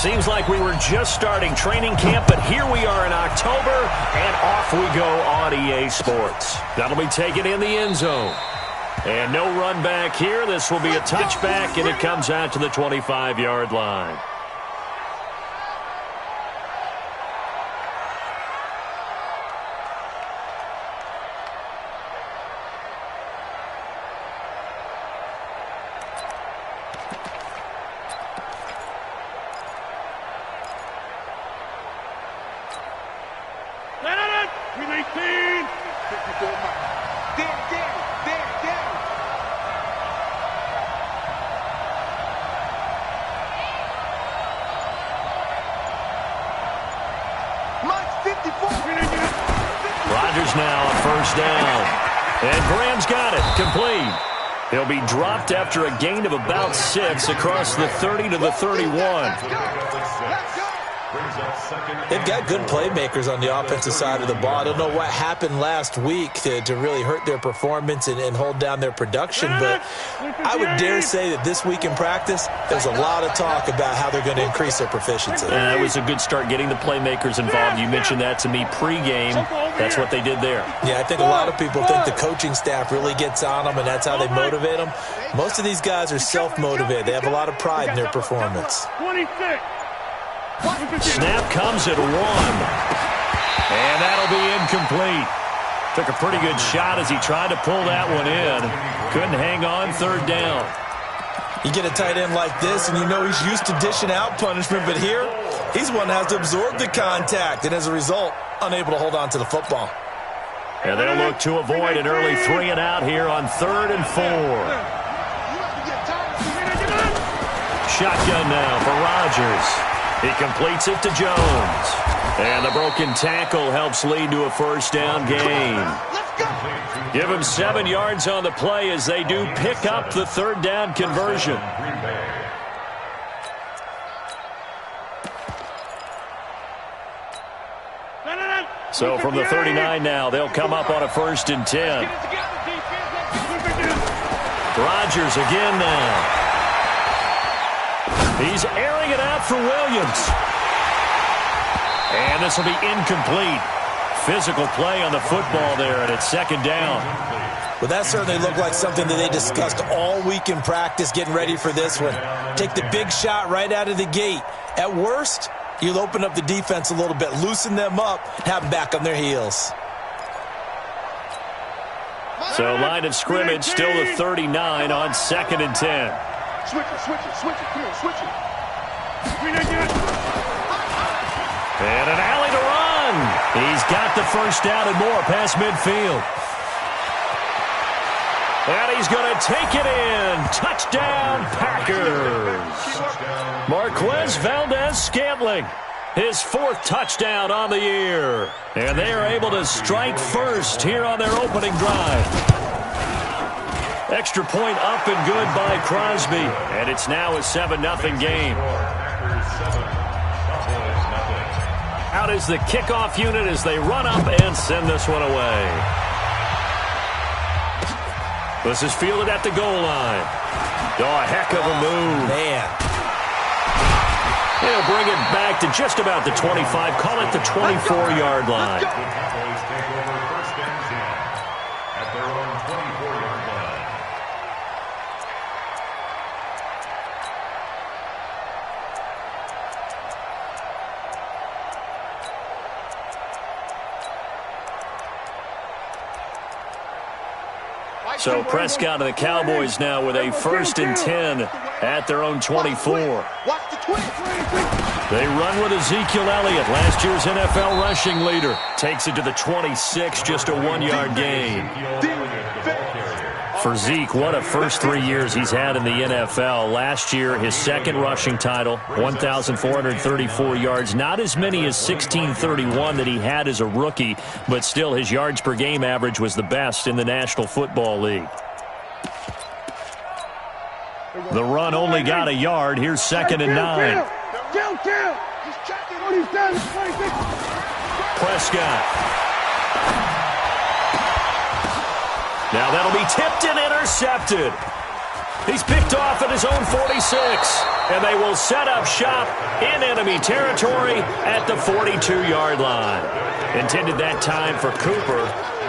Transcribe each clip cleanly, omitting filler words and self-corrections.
Seems like we were just starting training camp, but here we are in October, and off we go on EA Sports. That'll be taken in the end zone. And no run back here. This will be a touchback, and it comes out to the 25-yard line. Now on first down. And Graham's got it. Complete. He'll be dropped after a gain of about 6 across the 30 to the 31. They've got good playmakers on the offensive side of the ball. I don't know what happened last week to really hurt their performance and hold down their production, but I would dare say that this week in practice, there's a lot of talk about how they're going to increase their proficiency. It was a good start getting the playmakers involved. You mentioned that to me pregame. That's what they did there. Yeah, I think a lot of people think the coaching staff really gets on them, and that's how they motivate them. Most of these guys are self-motivated. They have a lot of pride in their performance. 26. Snap comes at 1. And that'll be incomplete. Took a pretty good shot as he tried to pull that one in. Couldn't hang on third down. You get a tight end like this, and you know he's used to dishing out punishment, but here, he's one that has to absorb the contact, and as a result, unable to hold on to the football. And they'll look to avoid an early 3 and out here on 3rd and 4. Shotgun now for Rodgers. He completes it to Jones. And the broken tackle helps lead to a first down gain. Give him 7 yards on the play as they do pick up the 3rd down conversion. So from the 39 now, they'll come up on a 1st and 10. Rodgers again now. He's airing it out for Williams. And this will be incomplete. Physical play on the football there, and it's 2nd down. Well, that certainly looked like something that they discussed all week in practice, getting ready for this one. Take the big shot right out of the gate. At worst, you'll open up the defense a little bit, loosen them up, have them back on their heels. So line of scrimmage, still the 39 on 2nd and 10. Switch it, come on, switch it. And an alley to run. He's got the first down and more past midfield. And he's going to take it in. Touchdown, Packers. Marquez Valdez-Scantling, his 4th touchdown on the year. And they are able to strike first here on their opening drive. Extra point up and good by Crosby. And it's now a 7-0 game. Out is the kickoff unit as they run up and send this one away. This is fielded at the goal line. Oh, a heck of a move. Man. He'll bring it back to just about the 25. Call it the 24-yard line. So Prescott and the Cowboys now with a 1st and 10 at their own 24. They run with Ezekiel Elliott, last year's NFL rushing leader. Takes it to the 26, just a 1-yard gain. For Zeke, what a first 3 years he's had in the NFL. Last year, his 2nd rushing title, 1,434 yards. Not as many as 1,631 that he had as a rookie, but still his yards per game average was the best in the National Football League. The run only got a yard. Here's 2nd and 9. Prescott. Now that'll be tipped and intercepted. He's picked off at his own 46. and they will set up shop in enemy territory at the 42-yard line. Intended that time for Cooper.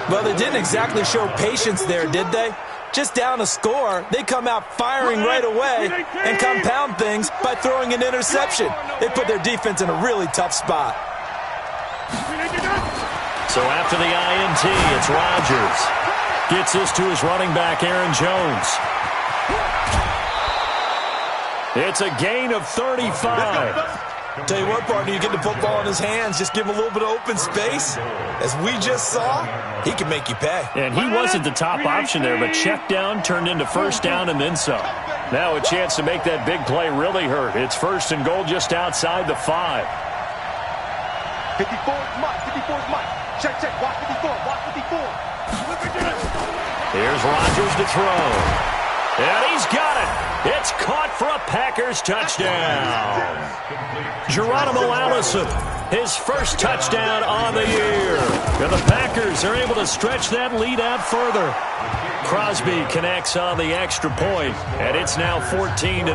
Well, they didn't exactly show patience there, did they? Just down a score, they come out firing right away and compound things by throwing an interception. They put their defense in a really tough spot. So after the INT, it's Rodgers. Gets this to his running back, Aaron Jones. It's a gain of 35. Tell you what, partner, you get the football in his hands, just give him a little bit of open space. As we just saw, he can make you pay. And he wasn't the top option there, but check down turned into first down and then some. Now a chance to make that big play really hurt. It's first and goal just outside the 5. 54 is Mike. 54 is Mike. Check, check. Watch 54. Watch 54. Here's Rodgers to throw. And he's got it. It's caught for a Packers touchdown. Geronimo Allison, his first touchdown on the year. And the Packers are able to stretch that lead out further. Crosby connects on the extra point, and it's now 14-0.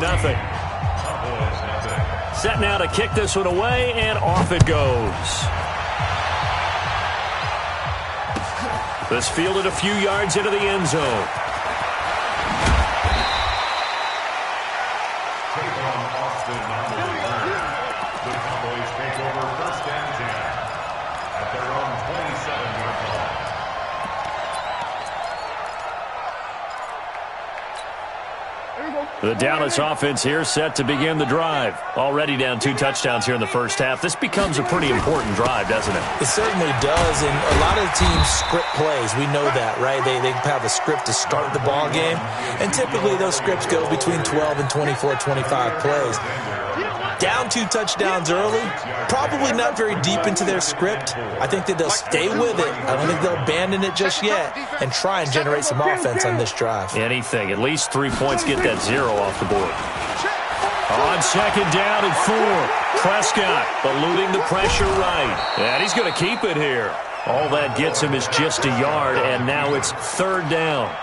Set now to kick this one away, and off it goes. This fielded a few yards into the end zone. The Cowboys take over first and 10 at their own 27-yard line. The Dallas offense here set to begin the drive. Already down 2 touchdowns here in the first half. This becomes a pretty important drive, doesn't it? It certainly does, and a lot of the teams script plays. We know that, right? They have a script to start the ball game, and typically those scripts go between 12 and 24, 25 plays. Down 2 touchdowns early, probably not very deep into their script. I think that they'll stay with it. I don't think they'll abandon it just yet and try and generate some offense on this drive. Anything. At least 3 points, get that 0 off the board. On second down and 4. Prescott eluding the pressure right. And he's going to keep it here. All that gets him is just a yard, and now it's 3rd down.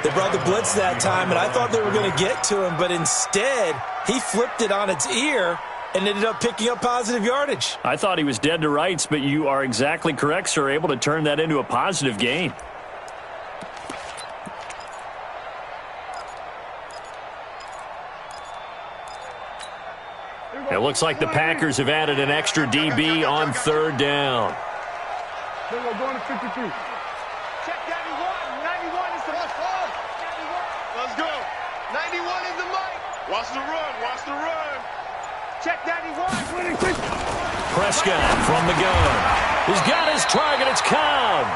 They brought the blitz that time, and I thought they were going to get to him, but instead he flipped it on its ear and ended up picking up positive yardage. I thought he was dead to rights, but you are exactly correct, sir. Able to turn that into a positive gain. It looks like the Packers have added an extra DB on 3rd down. There we go, going to 53. Check 91. 91 is the mic. Let's go. 91 is the mic. Watch the run. Watch the run. Check 91. Prescott from the gun. He's got his target. It's Cobb.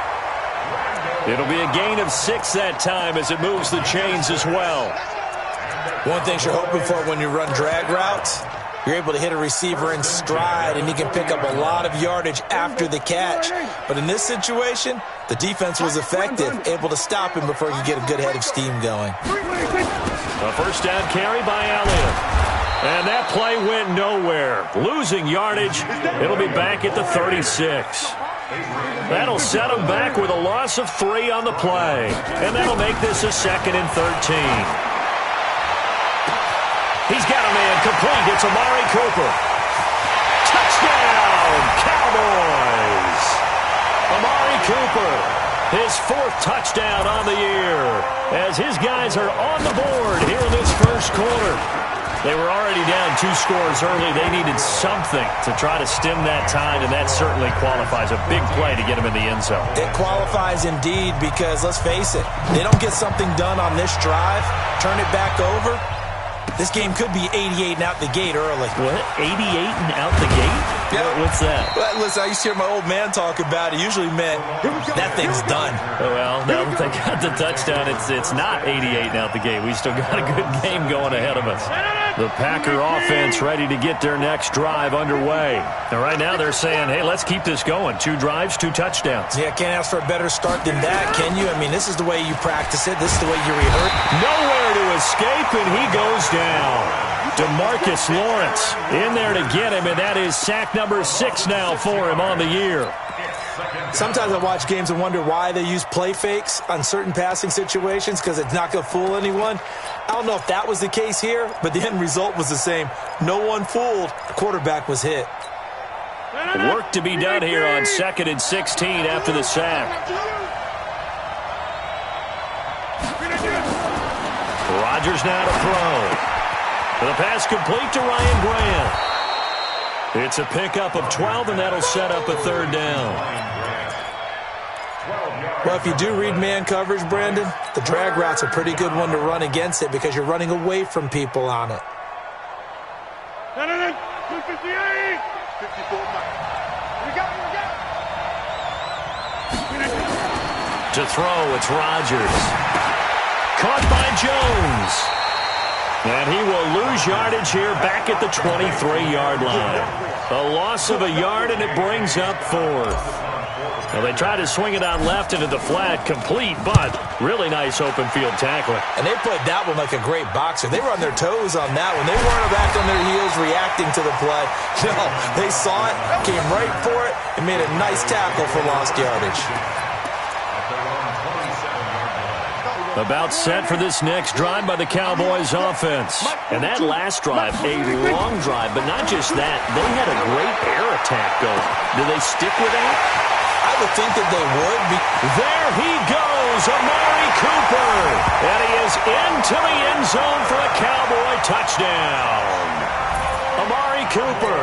It'll be a gain of 6 that time as it moves the chains as well. One thing you're hoping for when you run drag routes, you're able to hit a receiver in stride, and he can pick up a lot of yardage after the catch. But in this situation, the defense was effective, able to stop him before he could get a good head of steam going. A first down carry by Elliott. And that play went nowhere. Losing yardage. It'll be back at the 36. That'll set him back with a loss of 3 on the play. And that'll make this a 2nd and 13. He's got a man complete. It's Amari Cooper. Touchdown, Cowboys. Amari Cooper, his 4th touchdown on the year, as his guys are on the board here in this first quarter. They were already down 2 scores early. They needed something to try to stem that tide, and that certainly qualifies. A big play to get him in the end zone. It qualifies indeed because, let's face it, they don't get something done on this drive, turn it back over, this game could be 88 and out the gate early. What? 88 and out the gate? Yeah. What's that? Well, listen, I used to hear my old man talk about it. Usually meant that thing's done. Oh, well, now that they got the touchdown, it's not 88 and out the gate. We still got a good game going ahead of us. The Packer offense ready to get their next drive underway. And right now they're saying, hey, let's keep this going. 2 drives, 2 touchdowns. Yeah, can't ask for a better start than that, can you? I mean, this is the way you practice it. This is the way you rehearse. Nowhere to escape, and he goes down. DeMarcus Lawrence in there to get him, and that is sack number 6 now for him on the year. Sometimes I watch games and wonder why they use play fakes on certain passing situations because it's not going to fool anyone. I don't know if that was the case here, but the end result was the same. No one fooled. The quarterback was hit. Work to be done here on 2nd and 16 after the sack. Rodgers now to throw. The pass complete to Ryan Grant. It's a pickup of 12, and that'll set up a 3rd down. Well, if you do read man coverage, Brandon, the drag route's a pretty good one to run against it because you're running away from people on it. 258. 54 miles. We got it. To throw, it's Rodgers. Caught by Jones. And he will lose yardage here back at the 23-yard line. A loss of a yard, and it brings up 4th. Well, they tried to swing it out left into the flat, complete, but really nice open field tackling. And they played that one like a great boxer. They were on their toes on that one. They weren't back on their heels reacting to the play. No, they saw it, came right for it, and made a nice tackle for lost yardage. About set for this next drive by the Cowboys offense. And that last drive, a long drive, but not just that. They had a great air attack going. Do they stick with that? I would think that they would. There he goes, Amari Cooper. And he is into the end zone for a Cowboy touchdown. Amari Cooper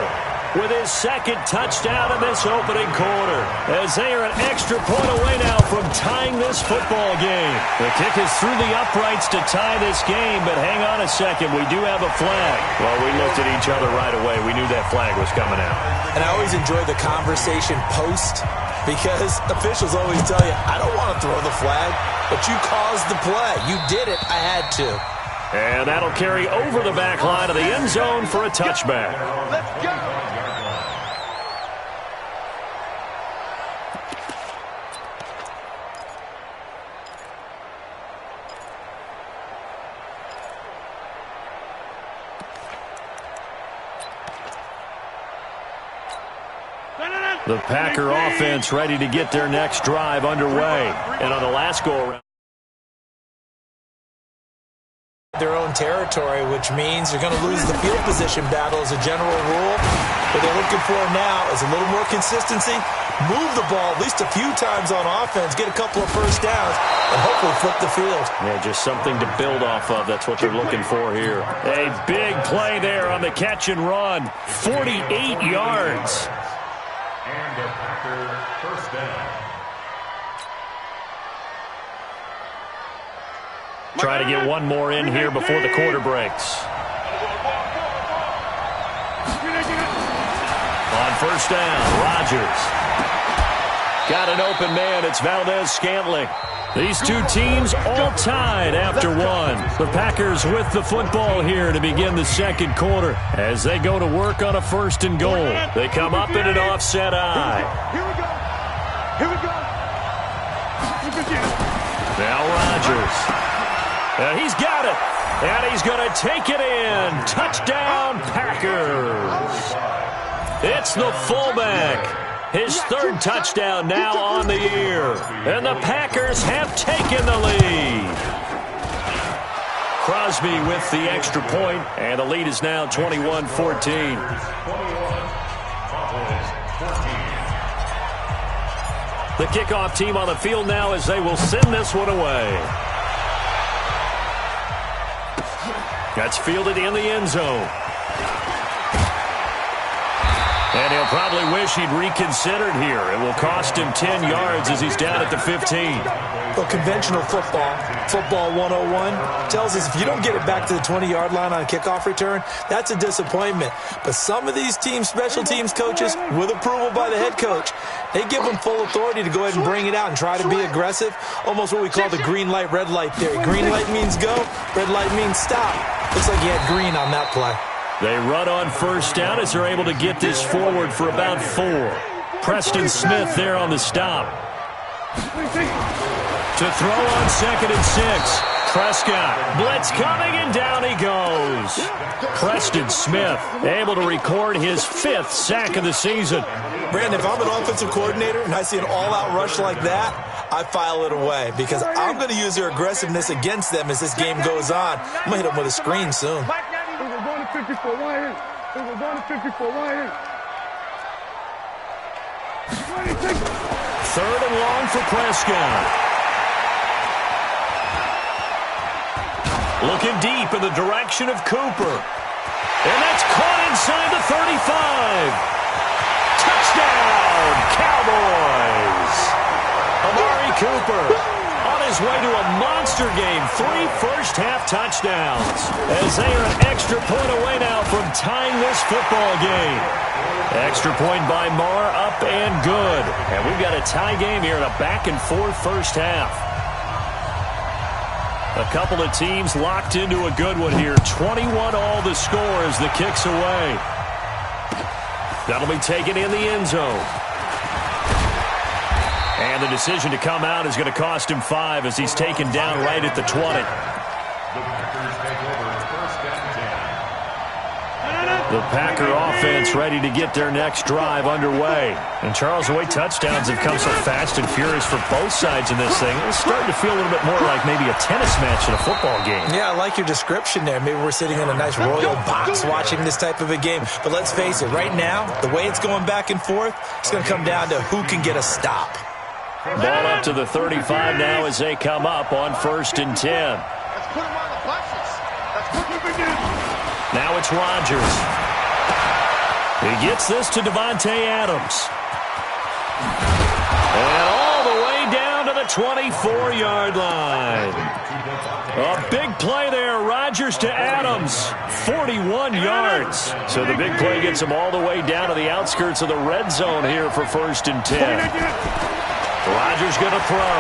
with his 2nd touchdown in this opening quarter, as they are an extra point away now from tying this football game. The kick is through the uprights to tie this game, but hang on a second, we do have a flag. Well, we looked at each other right away. We knew that flag was coming out. And I always enjoy the conversation post, because officials always tell you, I don't want to throw the flag, but you caused the play. You did it. I had to. And that'll carry over the back line of the end zone for a touchback. Let's go. The Packer offense ready to get their next drive underway. And on the last go-around, their own territory, which means they're going to lose the field position battle as a general rule. What they're looking for now is a little more consistency, move the ball at least a few times on offense, get a couple of first downs, and hopefully flip the field. Yeah, just something to build off of. That's what they're looking for here. A big play there on the catch and run. 48 yards. And a Packer 1st down. Try to get one more in here before the quarter breaks. On 1st down, Rodgers. Got an open man. It's Valdez-Scantling. These two teams all tied after one. The Packers with the football here to begin the 2nd quarter as they go to work on a 1st and goal. They come up in an offset eye. Here we go. Now Rodgers. And he's got it. And he's going to take it in. Touchdown, Packers. It's the fullback. His 3rd touchdown now on the year. And the Packers have taken the lead. Crosby with the extra point, and the lead is now 21-14. The kickoff team on the field now as they will send this one away. That's fielded in the end zone. And he'll probably wish he'd reconsidered here. It will cost him 10 yards as he's down at the 15. Well, conventional football 101, tells us if you don't get it back to the 20-yard line on a kickoff return, that's a disappointment. But some of these teams, special teams coaches, with approval by the head coach, they give them full authority to go ahead and bring it out and try to be aggressive. Almost what we call the green light, red light theory. Green light means go, red light means stop. Looks like he had green on that play. They run on 1st down as they're able to get this forward for about 4. Preston Smith there on the stop. To throw on 2nd and 6. Prescott, blitz coming, and down he goes. Preston Smith able to record his 5th sack of the season. Brandon, if I'm an offensive coordinator and I see an all-out rush like that, I file it away because I'm going to use their aggressiveness against them as this game goes on. I'm going to hit them with a screen soon. Third and long for Prescott. Looking deep in the direction of Cooper. And that's caught inside the 35. Touchdown, Cowboys. Amari Cooper on his way to a monster game. 3 first-half touchdowns. As they are an extra point away now from tying this football game. Extra point by Marr, up and good. And we've got a tie game here in a back-and-forth first half. A couple of teams locked into a good one here. 21 all the score as the kick's away. That'll be taken in the end zone. And the decision to come out is going to cost him 5 as he's taken down right at the 20. The Packers take over first and 10. The Packer offense ready to get their next drive underway. And Charles, the way touchdowns have come so fast and furious for both sides in this thing, it's starting to feel a little bit more like maybe a tennis match in a football game. Yeah, I like your description there. Maybe we're sitting in a nice royal box watching this type of a game. But let's face it, right now, the way it's going back and forth, it's going to come down to who can get a stop. Ball up to the 35 now as they come up on 1st and 10. Let's put him on the buses. Let's put him again. Now it's Rodgers. He gets this to Devontae Adams. And all the way down to the 24-yard line. A big play there. Rodgers to Adams. 41 yards. So the big play gets him all the way down to the outskirts of the red zone here for 1st and 10. Rodgers going to throw.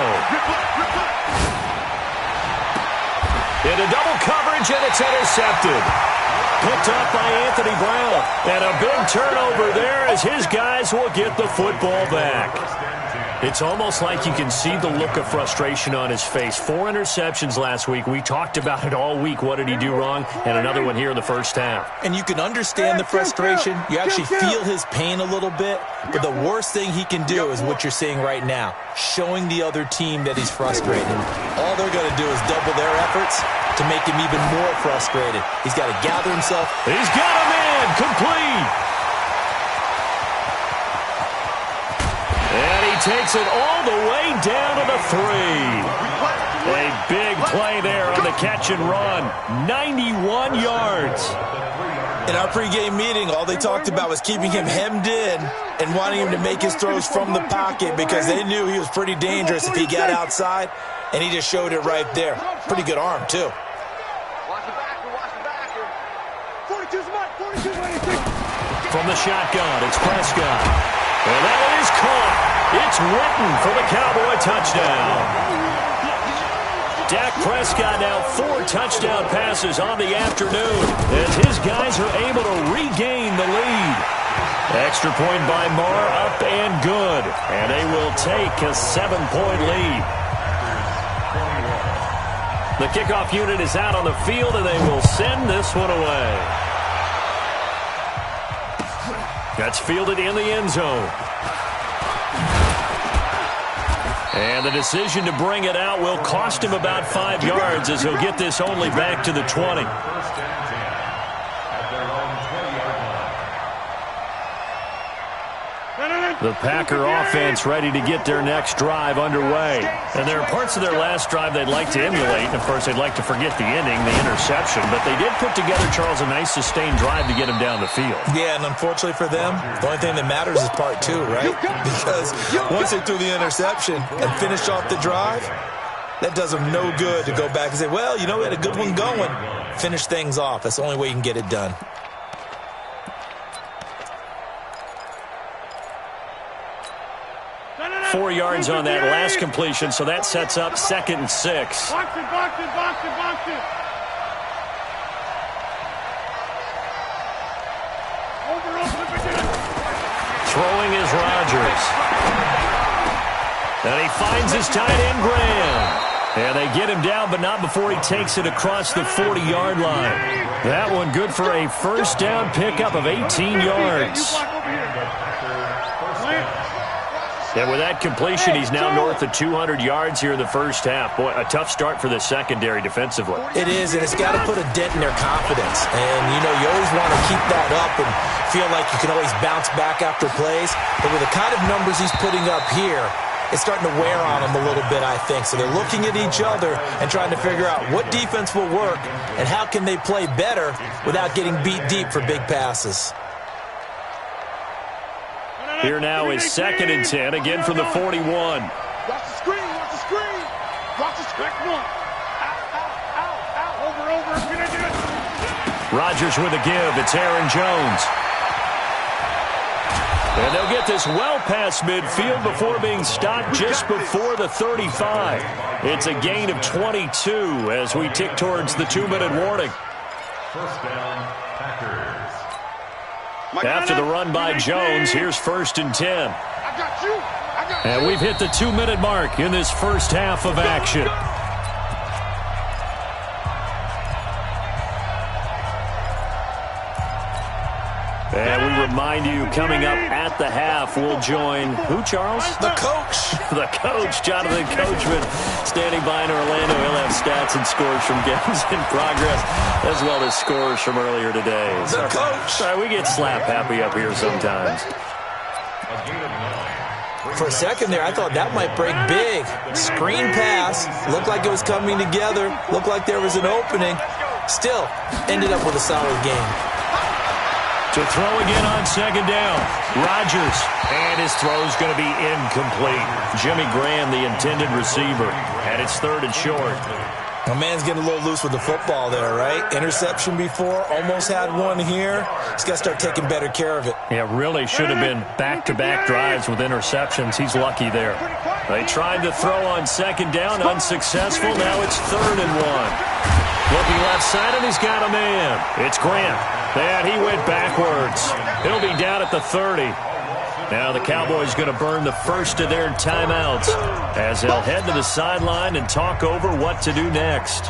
Into double coverage, and it's intercepted. Picked up by Anthony Brown. And a big turnover there as his guys will get the football back. It's almost like you can see the look of frustration on his face. 4 interceptions last week. We talked about it all week. What did he do wrong? And another one here in the first half. And you can understand the frustration. You actually feel his pain a little bit. But the worst thing he can do is what you're seeing right now, showing the other team that he's frustrated. All they're going to do is double their efforts to make him even more frustrated. He's got to gather himself. He's got a man complete. And he takes it all the way down to the 3. A big play there on the catch and run. 91 yards. In our pregame meeting, all they talked about was keeping him hemmed in and wanting him to make his throws from the pocket because they knew he was pretty dangerous if he got outside, and he just showed it right there. Pretty good arm, too. Watch the backer, watch the backer. 42's mark, 42's ready. From the shotgun, it's Prescott. And that is caught. It's Witten for the Cowboy touchdown. Dak Prescott now 4 touchdown passes on the afternoon as his guys are able to regain the lead. Extra point by Marr, up and good. And they will take a 7-point lead. The kickoff unit is out on the field, and they will send this one away. That's fielded in the end zone. And the decision to bring it out will cost him about 5 yards as he'll get this only back to the 20. First and 10 at their own 20-yard line. The Packer offense ready to get their next drive underway. And there are parts of their last drive they'd like to emulate. And of course, they'd like to forget the ending, the interception. But they did put together, Charles, a nice sustained drive to get him down the field. Yeah, and unfortunately for them, the only thing that matters is part 2, right? Because once they threw the interception and finished off the drive, that does them no good to go back and say, well, you know, we had a good one going. Finish things off. That's the only way you can get it done. Four yards on that last completion, so that sets up 2nd and 6. Box it, box it, box it, box it. Throwing is Rodgers. And he finds his tight end, Graham. And they get him down, but not before he takes it across the 40-yard line. That one good for a first down pickup of 18 yards. And with that completion, he's now north of 200 yards here in the first half. Boy, a tough start for the secondary defensively. It is, and it's got to put a dent in their confidence. And, you know, you always want to keep that up and feel like you can always bounce back after plays. But with the kind of numbers he's putting up here, it's starting to wear on them a little bit, I think. So they're looking at each other and trying to figure out what defense will work and how can they play better without getting beat deep for big passes. Here now is 2nd and 10, again from the 41. Watch the screen, watch the screen. Watch the screen. Out, over. Get it. Rodgers with a give. It's Aaron Jones. And they'll get this well past midfield before being stopped just before the 35. It's a gain of 22 as we tick towards the 2-minute warning. First down, Packers. After the run by Jones, here's 1st and 10. And we've hit the 2-minute mark in this first half of action. And we remind you, coming up at the half, we'll join who, Charles? The coach. The coach, Jonathan Coachman, standing by in Orlando. He'll have stats and scores from games in progress, as well as scores from earlier today. The coach. Sorry, we get slap happy up here sometimes. For a second there, I thought that might break big. Screen pass. Looked like it was coming together. Looked like there was an opening. Still, ended up with a solid game. To throw again on 2nd down. Rodgers. And his throw's going to be incomplete. Jimmy Graham, the intended receiver. And it's 3rd and short. My man's getting a little loose with the football there, right? Interception before. Almost had one here. He's got to start taking better care of it. Yeah, really should have been back-to-back drives with interceptions. He's lucky there. They tried to throw on 2nd down. Unsuccessful. Now it's 3rd and 1. Looking left side, and he's got a man. It's Grant. And he went backwards. He'll be down at the 30. Now the Cowboys going to burn the first of their timeouts as they'll head to the sideline and talk over what to do next.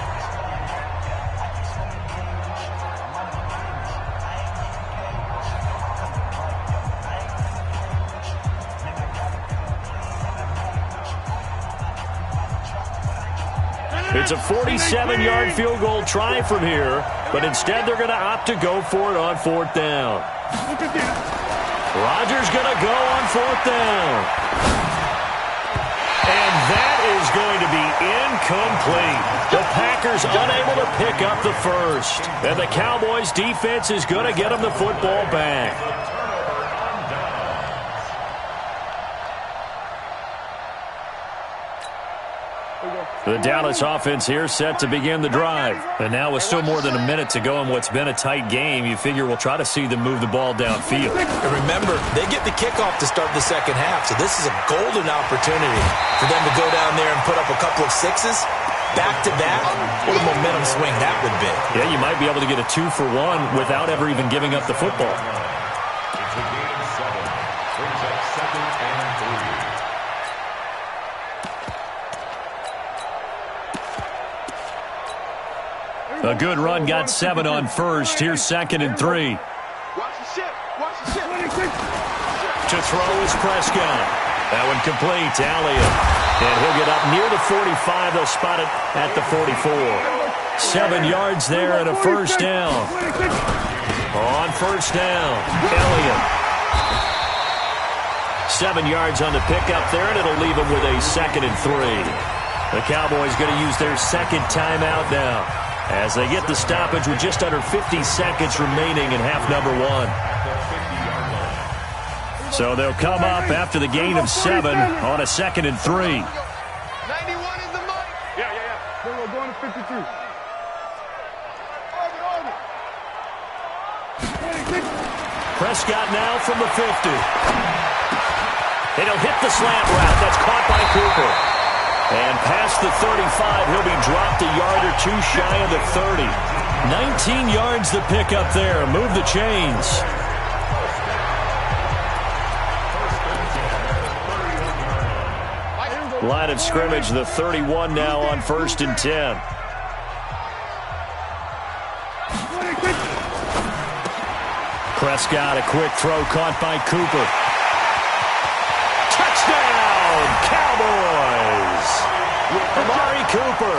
It's a 47-yard field goal try from here, but instead they're going to opt to go for it on 4th down. Rodgers going to go on 4th down. And that is going to be incomplete. The Packers unable to pick up the first. And the Cowboys defense is going to get them the football back. The Dallas offense here set to begin the drive. And now with still more than a minute to go in what's been a tight game, you figure we'll try to see them move the ball downfield. And remember, they get the kickoff to start the second half, so this is a golden opportunity for them to go down there and put up a couple of sixes back-to-back. What a momentum swing that would be. Yeah, you might be able to get a 2-for-1 without ever even giving up the football. It's a gain of 7. Brings up 2nd and 3. A good run got 7 on first. Here's 2nd and 3. To throw is Prescott. That one complete to Elliott. And he'll get up near the 45. They'll spot it at the 44. 7 yards there and a first down. On first down, Elliott. 7 yards on the pickup there, and it'll leave him with a 2nd and 3. The Cowboys going to use their second timeout now, as they get the stoppage with just under 50 seconds remaining in half number 1. So they'll come up after the gain of 7 on a 2nd and 3. 91 is the mic. Yeah. We're going to 52. Prescott now from the 50. And he'll hit the slant route. That's caught by Cooper. And past the 35, he'll be dropped a yard or two shy of the 30. 19 yards to pick up there. Move the chains. Line of scrimmage, the 31 now on 1st and 10. Prescott, a quick throw caught by Cooper. Touchdown, Cowboys! Amari Cooper,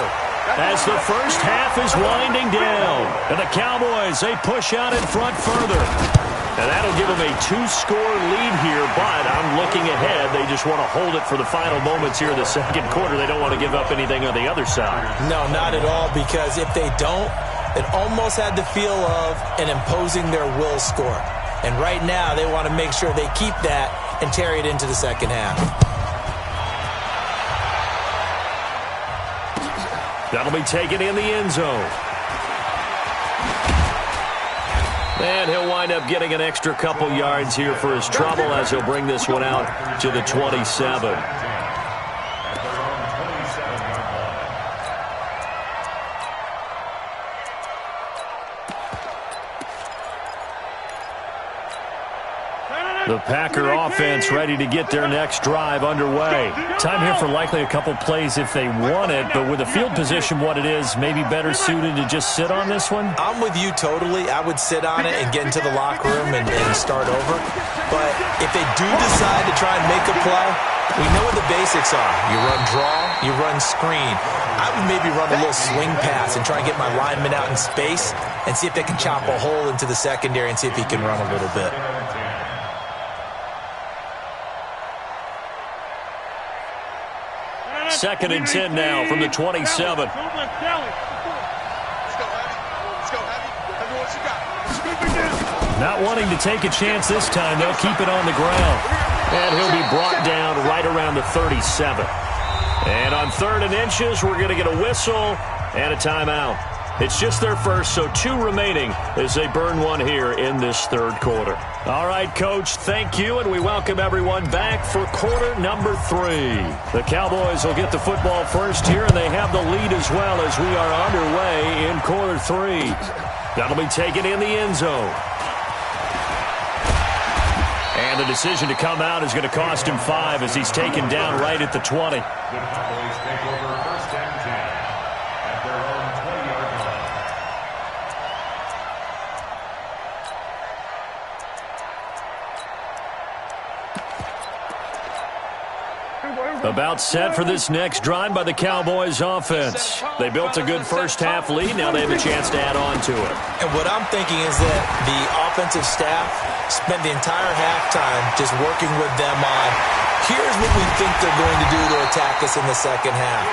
as the first half is winding down. And the Cowboys, they push out in front further. And that'll give them a 2-score lead here, but I'm looking ahead. They just want to hold it for the final moments here in the second quarter. They don't want to give up anything on the other side. No, not at all, because if they don't, it almost had the feel of an imposing their will score. And right now, they want to make sure they keep that and carry it into the second half. That'll be taken in the end zone. And he'll wind up getting an extra couple yards here for his trouble as he'll bring this one out to the 27. The Packer offense ready to get their next drive underway. Time here for likely a couple plays if they want it, but with the field position what it is, maybe better suited to just sit on this one? I'm with you totally. I would sit on it and get into the locker room and start over. But if they do decide to try and make a play, we know what the basics are. You run draw, you run screen. I would maybe run a little swing pass and try and get my lineman out in space and see if they can chop a hole into the secondary and see if he can run a little bit. Second and 10 now from the 27. Let's go, Heavy. Heavy, what you got? Not wanting to take a chance this time, they'll keep it on the ground. And he'll be brought down right around the 37. And on 3rd and inches, we're going to get a whistle and a timeout. It's just their first, so 2 remaining as they burn one here in this 3rd quarter. All right, Coach, thank you, and we welcome everyone back for quarter number 3. The Cowboys will get the football first here, and they have the lead as well as we are underway in quarter 3. That'll be taken in the end zone. And the decision to come out is going to cost him 5 as he's taken down right at the 20. The Cowboys take over 1st and 10 at their own 20-yard line. About set for this next drive by the Cowboys offense. They built a good first half lead. Now they have a chance to add on to it. And what I'm thinking is that the offensive staff spent the entire halftime just working with them on, here's what we think they're going to do to attack us in the second half.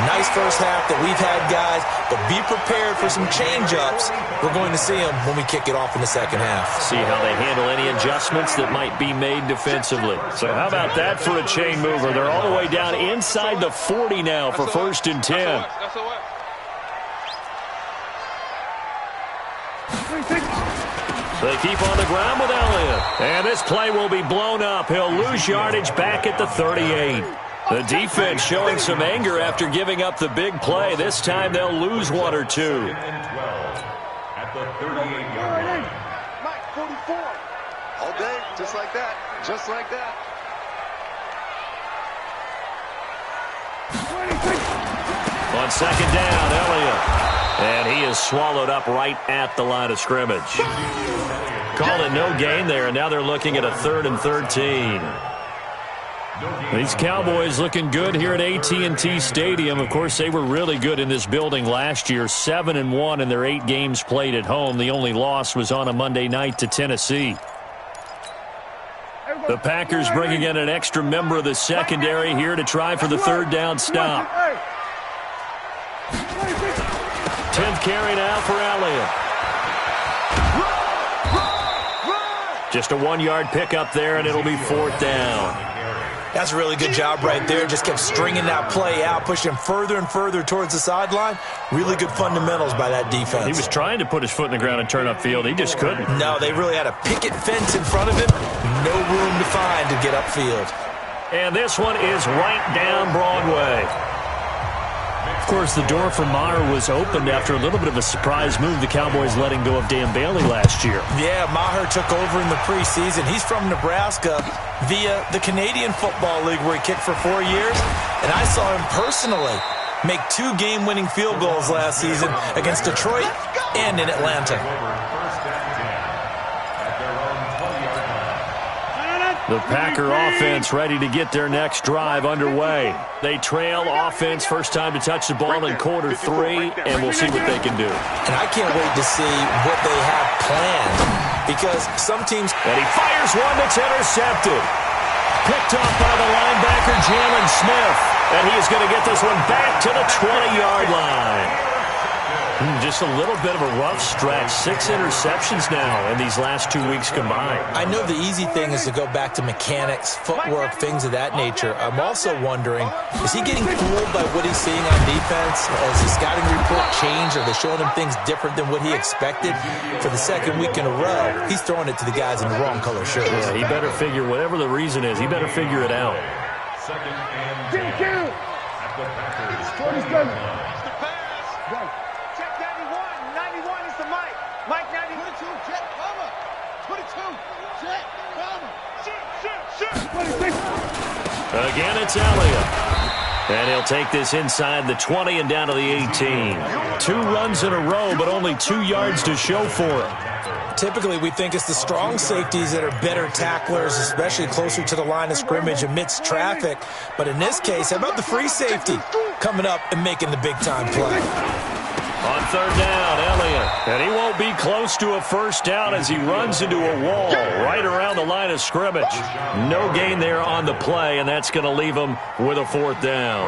Nice first half that we've had, guys, but be prepared for some change-ups. We're going to see them when we kick it off in the second half. See how they handle any adjustments that might be made defensively. So how about that for a chain mover? They're all the way down inside the 40 now for 1st and 10. They keep on the ground with Elliott. And this play will be blown up. He'll lose yardage back at the 38. The defense showing some anger after giving up the big play. This time they'll lose 1 or 2. At the 38-yard line. Mike, 44. All day, just like that. Just like that. On 2nd down, Elliott. And he is swallowed up right at the line of scrimmage. Called it no gain there, and now they're looking at a 3rd and 13. These Cowboys looking good here at AT&T Stadium. Of course, they were really good in this building last year, 7-1 in their 8 games played at home. The only loss was on a Monday night to Tennessee. The Packers bringing in an extra member of the secondary here to try for the 3rd down stop. 10th carry now for Elliott. Just a 1-yard pickup there, and it'll be 4th down. That's a really good job right there. Just kept stringing that play out, pushing him further and further towards the sideline. Really good fundamentals by that defense. He was trying to put his foot in the ground and turn upfield. He just couldn't. No, they really had a picket fence in front of him. No room to find to get upfield. And this one is right down Broadway. Of course, the door for Maher was opened after a little bit of a surprise move, the Cowboys letting go of Dan Bailey last year. Yeah, Maher took over in the preseason. He's from Nebraska via the Canadian Football League where he kicked for 4 years. And I saw him personally make 2 game-winning field goals last season against Detroit and in Atlanta. The Packer offense ready to get their next drive underway. They trail offense, first time to touch the ball in quarter 3, and we'll see what they can do. And I can't wait to see what they have planned because some teams... And he fires one that's intercepted. Picked off by the linebacker, Jalen Smith. And he is going to get this one back to the 20-yard line. Just a little bit of a rough stretch. 6 interceptions now in these last 2 weeks combined. I know the easy thing is to go back to mechanics, footwork, things of that nature. I'm also wondering, is he getting fooled by what he's seeing on defense? Has his scouting report changed? Are they showing him things different than what he expected? For the second week in a row, he's throwing it to the guys in the wrong color shirts. Yeah, he better figure, whatever the reason is, he better figure it out. Second and 10 at the Packers. Mike 92, check, cover. 22, check, cover. Shoot. Again, it's Elliott. And he'll take this inside the 20 and down to the 18. 2 runs in a row, but only 2 yards to show for it. Typically, we think it's the strong safeties that are better tacklers, especially closer to the line of scrimmage amidst traffic. But in this case, how about the free safety coming up and making the big-time play? On third down, Elliott. And he won't be close to a first down as he runs into a wall right around the line of scrimmage. No gain there on the play, and that's going to leave him with a 4th down.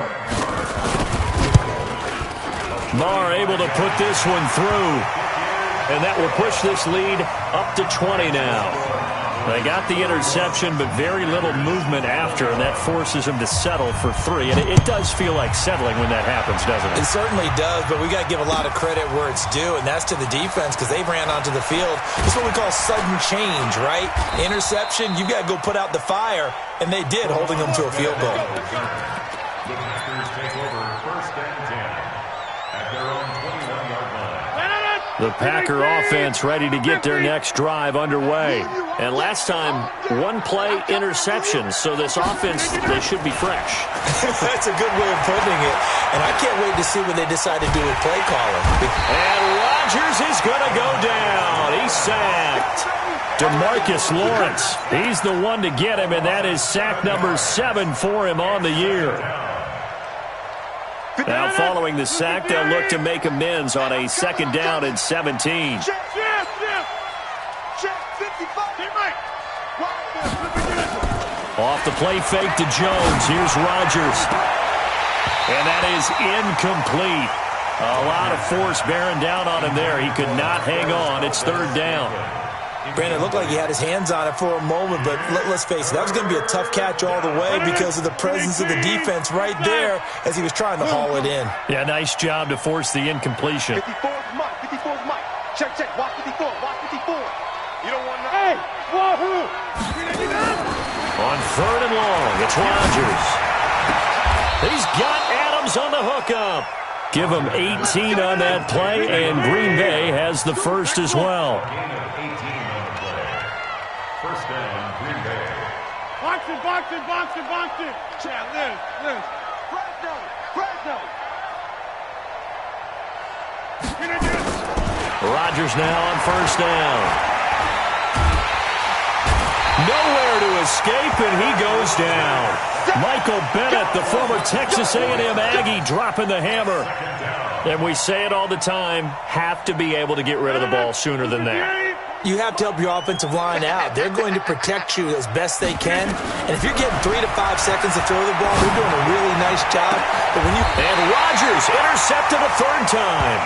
Maher able to put this one through. And that will push this lead up to 20 now. They got the interception, but very little movement after, and that forces him to settle for 3. And it does feel like settling when that happens, doesn't it? It certainly does, but we got to give a lot of credit where it's due, and that's to the defense because they ran onto the field. It's what we call sudden change, right? Interception, you got to go put out the fire, and they did, holding them to a field goal. The Packers take over first and 10 at their own 21-yard line. The Packer offense ready to get their next drive underway. And last time, 1-play interception. So this offense, they should be fresh. That's a good way of putting it. And I can't wait to see what they decide to do with play calling. And Rodgers is going to go down. He's sacked. DeMarcus Lawrence, he's the one to get him, and that is sack number 7 for him on the year. Now following the sack, they'll look to make amends on a 2nd down and 17. Off the play fake to Jones. Here's Rodgers. And that is incomplete. A lot of force bearing down on him there. He could not hang on. It's 3rd down. Brandon, it looked like he had his hands on it for a moment, but let's face it, that was going to be a tough catch all the way because of the presence of the defense right there as he was trying to haul it in. Yeah, nice job to force the incompletion. 54's Mike. 54's Mike. Check, check. Watch 54. Watch 54. You don't want to... Hey! Wahoo! On 3rd and long, it's Rodgers. He's got Adams on the hookup. Give him 18 on that play, and Green Bay has the first as well. First down, Green Bay. Box it, box it, box it, box it. Yeah, Liz. Fresno. Rodgers now on 1st down. Nowhere to escape, and he goes down. Michael Bennett, the former Texas A&M Aggie, dropping the hammer. And we say it all the time, have to be able to get rid of the ball sooner than that. You have to help your offensive line out. They're going to protect you as best they can. And if you're getting 3 to 5 seconds to throw the ball, they're doing a really nice job. But when you... And Rodgers intercepted a 3rd time.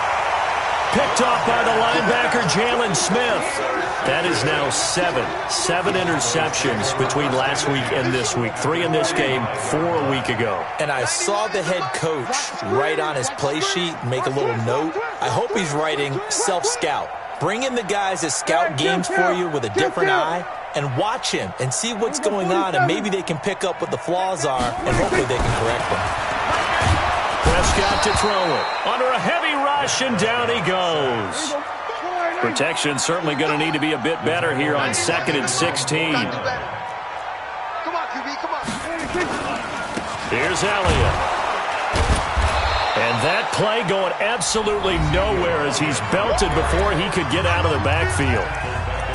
Picked off by the linebacker, Jalen Smith. That is now 7 interceptions between last week and this week. 3 in this game, 4 a week ago. And I saw the head coach write on his play sheet, make a little note. I hope he's writing self-scout. Bring in the guys that scout games for you with a different eye and watch him and see what's going on, and maybe they can pick up what the flaws are, and hopefully they can correct them. Prescott to throw it. Under a heavy rush, and down he goes. Protection certainly going to need to be a bit better here on 2nd and 16. Come on, QB, come on. Here's Elliott. And that play going absolutely nowhere as he's belted before he could get out of the backfield.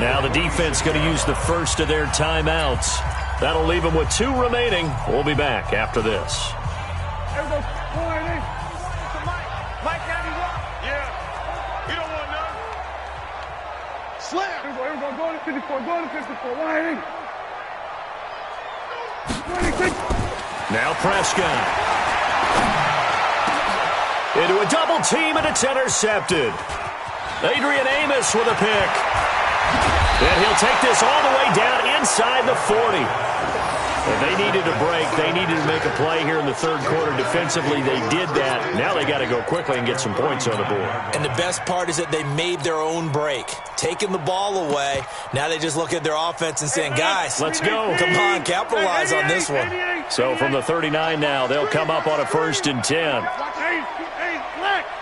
Now the defense going to use the first of their timeouts. That'll leave them with 2 remaining. We'll be back after this. Mike, yeah. You don't want none. Slam. Here we go. Go to 54. Go to 54. Wide. Now Prescott. Into a double team, and it's intercepted. Adrian Amos with a pick. And he'll take this all the way down inside the 40. And they needed a break. They needed to make a play here in the third quarter. Defensively, they did that. Now they got to go quickly and get some points on the board. And the best part is that they made their own break, taking the ball away. Now they just look at their offense and saying, guys, let's go. Come on, capitalize on this one. So from the 39 now, they'll come up on a 1st and 10.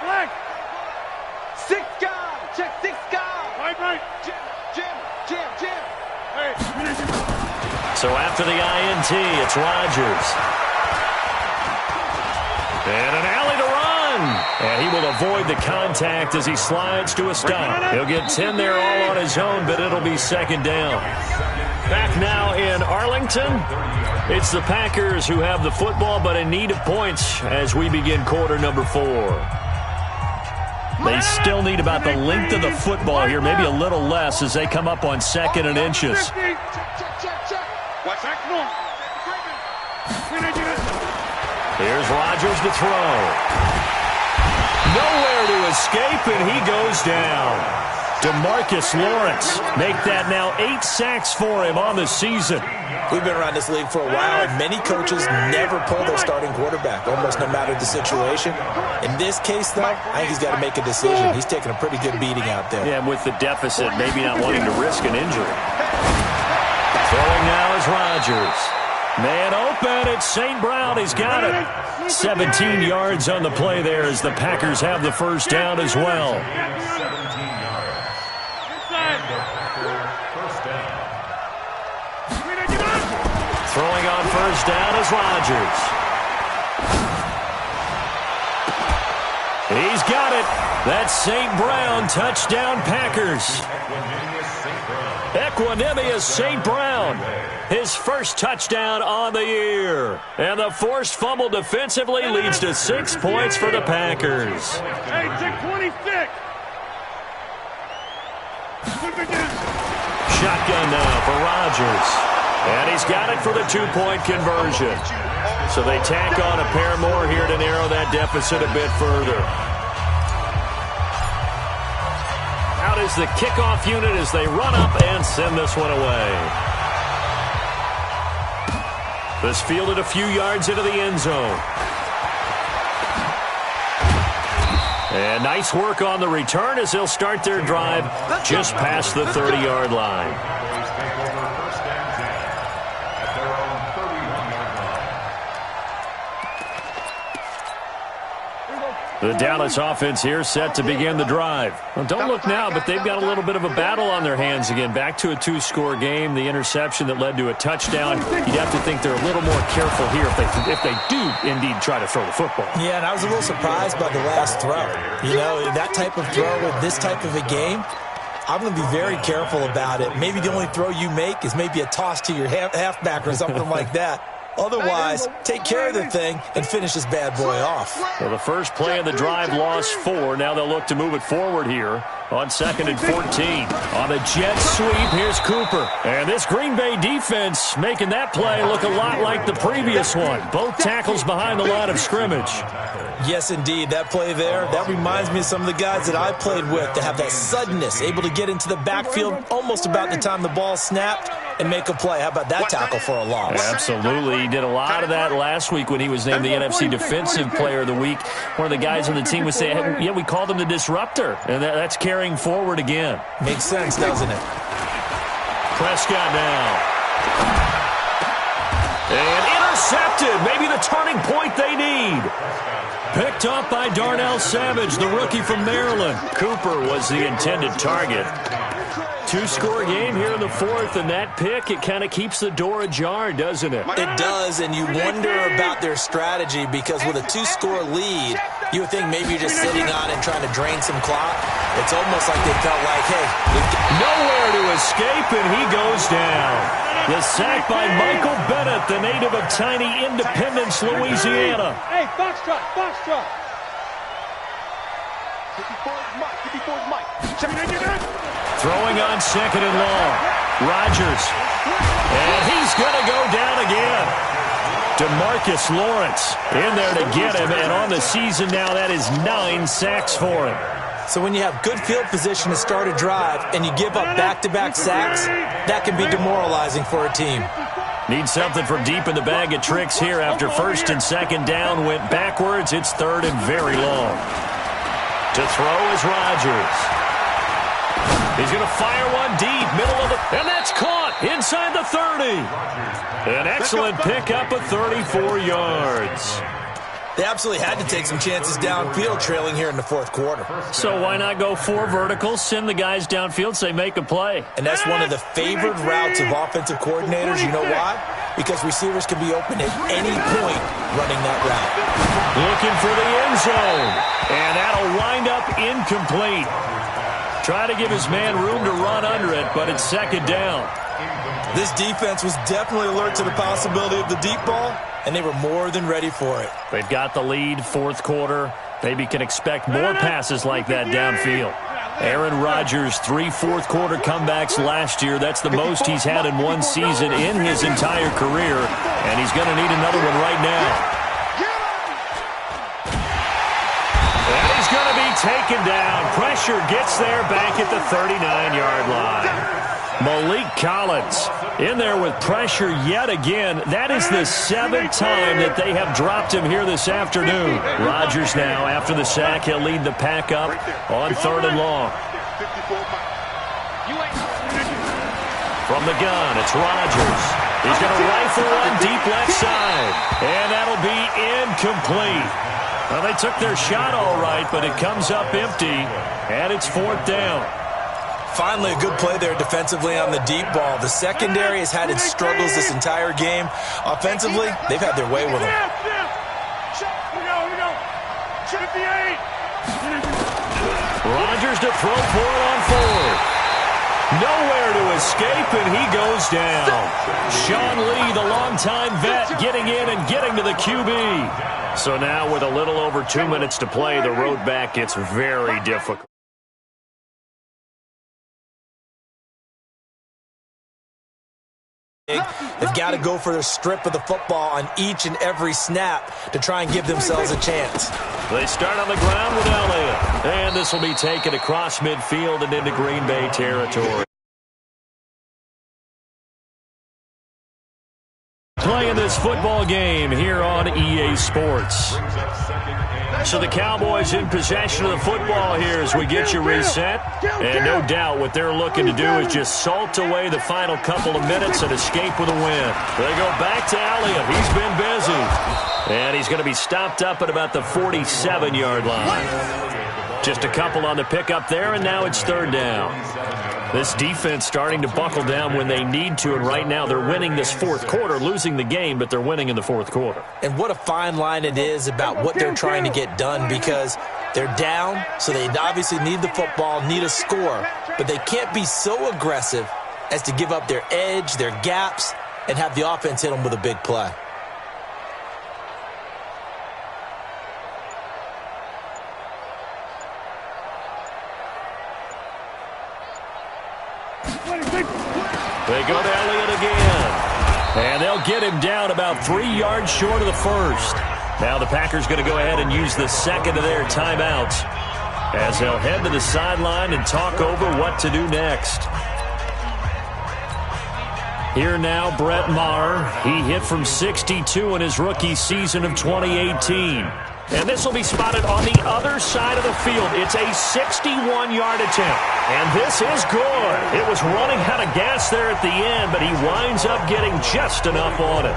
Black. 6 guys. Check 6 guys. Right. Jim. Hey. So after the INT, it's Rodgers. And an alley to run. And he will avoid the contact as he slides to a stop. He'll get 10 there all on his own, but it'll be 2nd down. Back now in Arlington. It's the Packers who have the football, but in need of points as we begin quarter number 4. They still need about the length of the football here, maybe a little less as they come up on 2nd and inches. Check. What's that? Here's Rodgers to throw. Nowhere to escape, and he goes down. DeMarcus Lawrence make that now 8 sacks for him on the season. We've been around this league for a while, and many coaches never pull their starting quarterback, almost no matter the situation. In this case, though, I think he's got to make a decision. He's taking a pretty good beating out there. Yeah, and with the deficit, maybe not wanting to risk an injury. Throwing now is Rodgers. Man open, it's St. Brown. He's got it. 17 yards on the play there as the Packers have the first down as well. 17 yards. First down. Throwing on first down is Rodgers. He's got it. That's St. Brown. Touchdown, Packers. Equanimous St. Brown. His first touchdown on the year. And the forced fumble defensively leads to 6 points for the Packers. Hey, check 26. Shotgun now for Rodgers. And he's got it for the 2-point conversion. So they tack on a pair more here to narrow that deficit a bit further. Out is the kickoff unit as they run up and send this one away. This fielded a few yards into the end zone. And nice work on the return as they'll start their drive just past the 30-yard line. The Dallas offense here set to begin the drive. Well, don't look now, but they've got a little bit of a battle on their hands again. Back to a 2-score game. The interception that led to a touchdown. You'd have to think they're a little more careful here if they do indeed try to throw the football. Yeah, and I was a little surprised by the last throw. You know, that type of throw in this type of a game, I'm going to be very careful about it. Maybe the only throw you make is maybe a toss to your halfback or something like that. Otherwise, take care of the thing and finish this bad boy off. Well, the first play of the drive lost 4. Now they'll look to move it forward here on 2nd and 14. On the jet sweep, here's Cooper. And this Green Bay defense making that play look a lot like the previous one. Both tackles behind the line of scrimmage. Yes, indeed. That play there, that reminds me of some of the guys that I played with to have that suddenness, able to get into the backfield almost about the time the ball snapped and make a play. How about that tackle for a loss? Absolutely. He did a lot of that last week when he was named the NFC Defensive Player of the Week. One of the guys on the team would say, hey, yeah, we called him the disruptor. And that's carrying forward again. Makes sense, doesn't it? Prescott now. And intercepted. Maybe the turning point they need. Picked up by Darnell Savage, the rookie from Maryland. Cooper was the intended target. Two-score game here in the fourth, and that pick, it kind of keeps the door ajar, doesn't it? It does, and you wonder about their strategy because with a two-score lead, you would think maybe you're just sitting on it and trying to drain some clock. It's almost like they felt like, hey, nowhere to escape, and he goes down. The sack by Michael Bennett, the native of tiny Independence, Louisiana. Hey, foxtrot, foxtrot. 54's Mike. Throwing on second and long. Rodgers. And he's going to go down again. DeMarcus Lawrence in there to get him. And on the season now, that is 9 sacks for him. So when you have good field position to start a drive and you give up back-to-back sacks, that can be demoralizing for a team. Need something from deep in the bag of tricks here after first and second down went backwards. It's third and very long. To throw is Rodgers. He's going to fire one deep, middle of the... And that's caught inside the 30. An excellent pickup of 34 yards. They absolutely had to take some chances downfield trailing here in the fourth quarter. So why not go 4 verticals, send the guys downfield, say make a play? And that's one of the favored routes of offensive coordinators. You know why? Because receivers can be open at any point running that route. Looking for the end zone. And that'll wind up incomplete. Try to give his man room to run under it, but it's second down. This defense was definitely alert to the possibility of the deep ball, and they were more than ready for it. They've got the lead, fourth quarter. Maybe can expect more passes like that downfield. Aaron Rodgers, 3 fourth-quarter comebacks last year. That's the most he's had in one season in his entire career, and he's going to need another one right now. And he's going to be taken down. Pressure gets there back at the 39-yard line. Malik Collins in there with pressure yet again. That is the 7th time that they have dropped him here this afternoon. Rodgers now, after the sack, he'll lead the pack up on third and long. From the gun, it's Rodgers. He's going to rifle one deep left side. And that'll be incomplete. Well, they took their shot all right, but it comes up empty, and it's fourth down. Finally, a good play there defensively on the deep ball. The secondary has had its struggles this entire game. Offensively, they've had their way with them. Rodgers to throw for it on forward. Nowhere to escape, and he goes down. Sean Lee, the longtime vet, getting in and getting to the QB. So now with a little over 2 minutes to play, the road back gets very difficult. They've got to go for the strip of the football on each and every snap to try and give themselves a chance. They start on the ground with Elliott. And this will be taken across midfield and into Green Bay territory. Playing this football game here on EA Sports. So the Cowboys in possession of the football here as we get you reset. And no doubt what they're looking to do is just salt away the final couple of minutes and escape with a win. They go back to Elliott. He's been busy. And he's going to be stopped up at about the 47-yard line. Just a couple on the pickup there, and now it's third down. This defense starting to buckle down when they need to, and right now they're winning this fourth quarter, losing the game, but they're winning in the fourth quarter. And what a fine line it is about what they're trying to get done, because they're down, so they obviously need the football, need a score, but they can't be so aggressive as to give up their edge, their gaps, and have the offense hit them with a big play. They go to Elliott again. And they'll get him down about 3 yards short of the first. Now the Packers going to go ahead and use the second of their timeouts as they'll head to the sideline and talk over what to do next. Here now, Brett Maher. He hit from 62 in his rookie season of 2018. And this will be spotted on the other side of the field. It's a 61-yard attempt. And this is good. It was running out of gas there at the end, but he winds up getting just enough on it.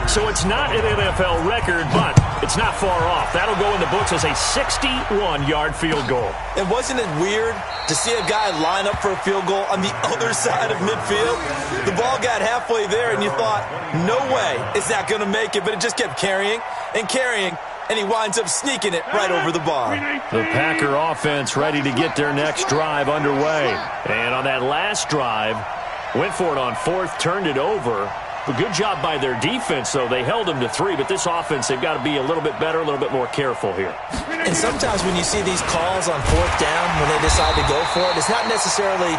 So it's not an NFL record, but it's not far off. That'll go in the books as a 61-yard field goal. And wasn't it weird to see a guy line up for a field goal on the other side of midfield? The ball got halfway there, and you thought, no way is that going to make it, but it just kept carrying and carrying, and he winds up sneaking it right over the bar. The Packer offense ready to get their next drive underway. And on that last drive, went for it on fourth, turned it over. A good job by their defense, though. They held them to 3, but this offense, they've got to be a little bit better, a little bit more careful here. And sometimes when you see these calls on fourth down, when they decide to go for it, it's not necessarily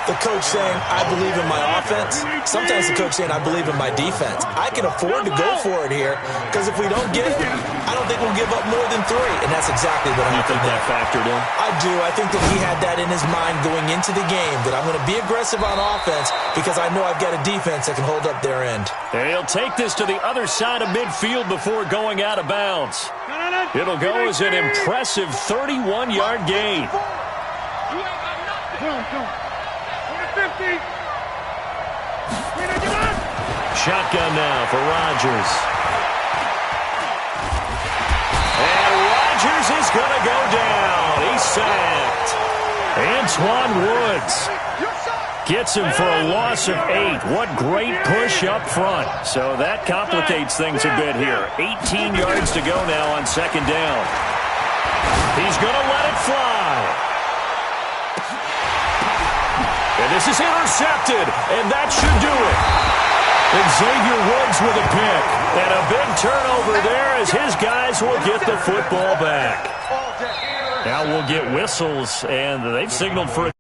the coach saying, I believe in my offense. Sometimes the coach saying, I believe in my defense. I can afford to go for it here because if we don't get it, I don't think we'll give up more than 3. And that's exactly what happened. You think that factored in? I do. I think that he had that in his mind going into the game, that I'm going to be aggressive on offense because I know I've got a defense that can hold up their end. They'll take this to the other side of midfield before going out of bounds. It'll go as an impressive 31-yard gain. Shotgun now for Rodgers. And Rodgers is going to go down. He's sacked. Antoine Woods gets him for a loss of 8. What great push up front. So that complicates things a bit here. 18 yards to go now on second down. He's going to let it fly. And this is intercepted, and that should do it. Xavier Woods with a pick. And a big turnover there as his guys will get the football back. Now we'll get whistles, and they've signaled for a